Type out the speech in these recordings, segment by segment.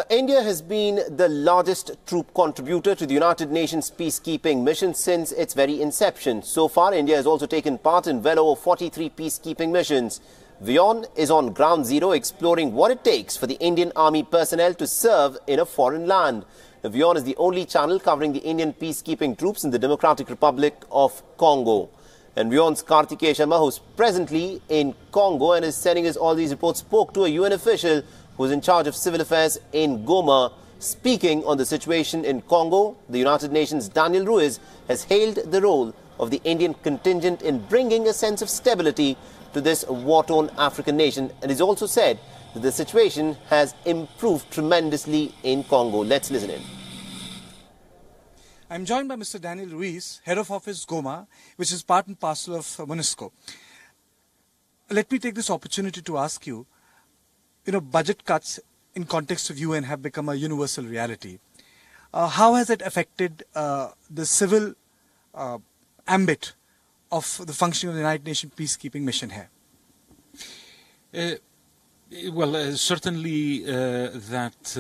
India has been the largest troop contributor to the United Nations peacekeeping mission since its very inception. So far, India has also taken part in well over 43 peacekeeping missions. WION is on ground zero exploring what it takes for the Indian Army personnel to serve in a foreign land. WION is the only channel covering the Indian peacekeeping troops in the Democratic Republic of Congo. And WION's Kartikeya, who's presently in Congo and is sending us all these reports, spoke to a UN official who's in charge of civil affairs in Goma. Speaking on the situation in Congo, the United Nations' Daniel Ruiz has hailed the role of the Indian contingent in bringing a sense of stability to this war-torn African nation, and he's also said that the situation has improved tremendously in Congo. Let's listen in. I'm joined by Mr. Daniel Ruiz, Head of Office Goma, which is part and parcel of MONUSCO. Let me take this opportunity to ask you, budget cuts in context of UN have become a universal reality. How has it affected the civil ambit of the functioning of the United Nations peacekeeping mission here? Certainly that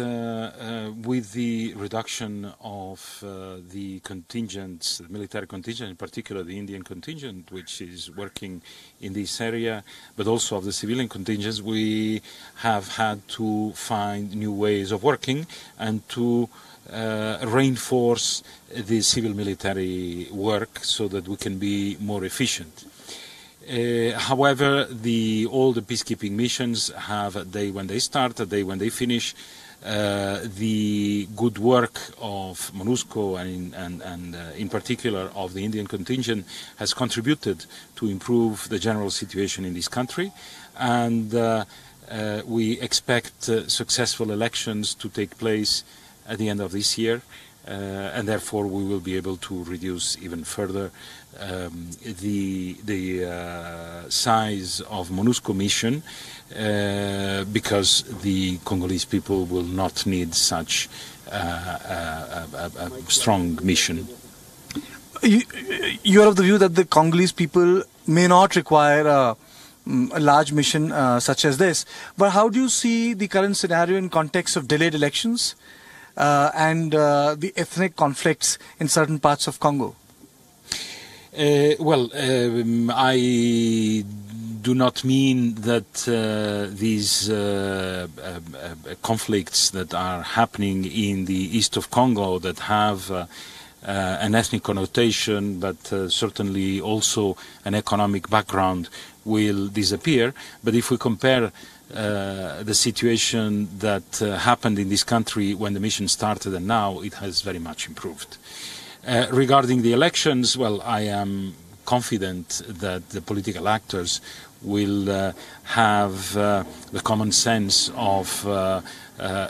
with the reduction of the contingents, the military contingent, in particular the Indian contingent, which is working in this area, but also of the civilian contingents, we have had to find new ways of working and to reinforce the civil-military work so that we can be more efficient. However, all the peacekeeping missions have a day when they start, a day when they finish. The good work of MONUSCO and in particular of the Indian contingent has contributed to improve the general situation in this country, and we expect successful elections to take place at the end of this year, and therefore we will be able to reduce even further the size of MONUSCO mission, because the Congolese people will not need such a strong mission. You are of the view that the Congolese people may not require a large mission such as this, but how do you see the current scenario in context of delayed elections and the ethnic conflicts in certain parts of Congo? I do not mean that these conflicts that are happening in the east of Congo that have an ethnic connotation, but certainly also an economic background, will disappear. But if we compare the situation that happened in this country when the mission started and now, it has very much improved. Regarding the elections, I am confident that the political actors will have the common sense of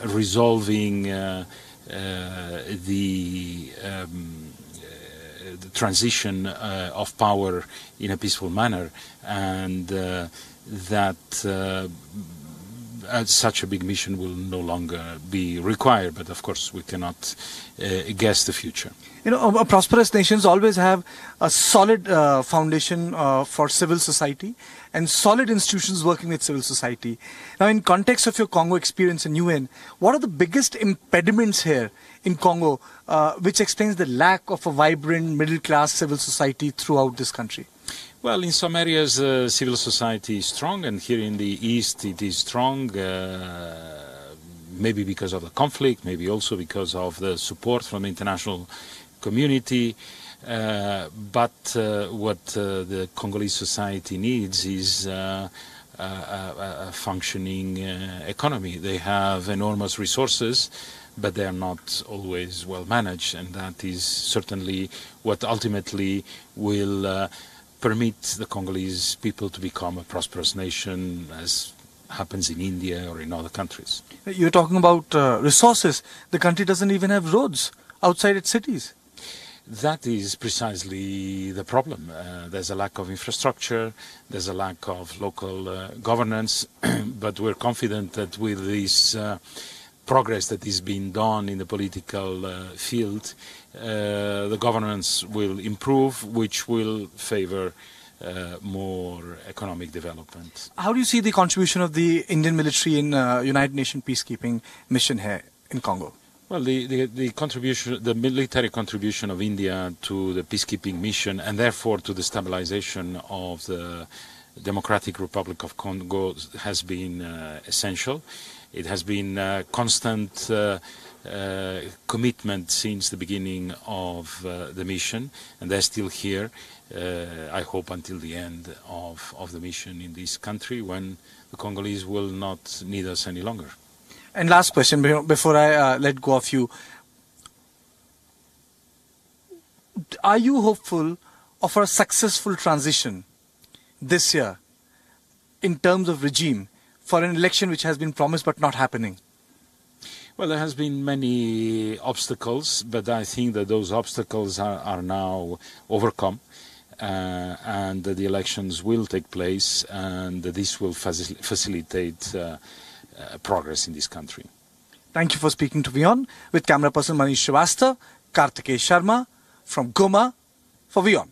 resolving the transition of power in a peaceful manner, and that such a big mission will no longer be required. But of course we cannot guess the future. Prosperous nations always have a solid foundation for civil society and solid institutions working with civil society. Now, in context of your Congo experience in UN, what are the biggest impediments here in Congo which explains the lack of a vibrant middle-class civil society throughout this country? Well, in some areas civil society is strong, and here in the east it is strong, maybe because of the conflict, maybe also because of the support from the international community. But what the Congolese society needs is a functioning economy. They have enormous resources, but they are not always well managed, and that is certainly what ultimately will permit the Congolese people to become a prosperous nation, as happens in India or in other countries. You're talking about resources. The country doesn't even have roads outside its cities. That is precisely the problem. There's a lack of infrastructure, there's a lack of local governance, but we're confident that with this progress that is being done in the political field, the governance will improve, which will favor more economic development. How do you see the contribution of the Indian military in United Nations peacekeeping mission here? in Congo? Well, the contribution, the military contribution of India to the peacekeeping mission and therefore to the stabilization of the Democratic Republic of Congo has been essential. It has been constant commitment since the beginning of the mission, and they're still here, I hope, until the end of the mission in this country, when the Congolese will not need us any longer. And last question, before I let go of you. Are you hopeful of a successful transition this year in terms of regime for an election which has been promised but not happening? Well, there has been many obstacles, but I think that those obstacles are now overcome, and the elections will take place, and this will facilitate progress in this country. Thank you for speaking to WION with camera person Manish Srivastava, Kartikeya Sharma from Goma for WION.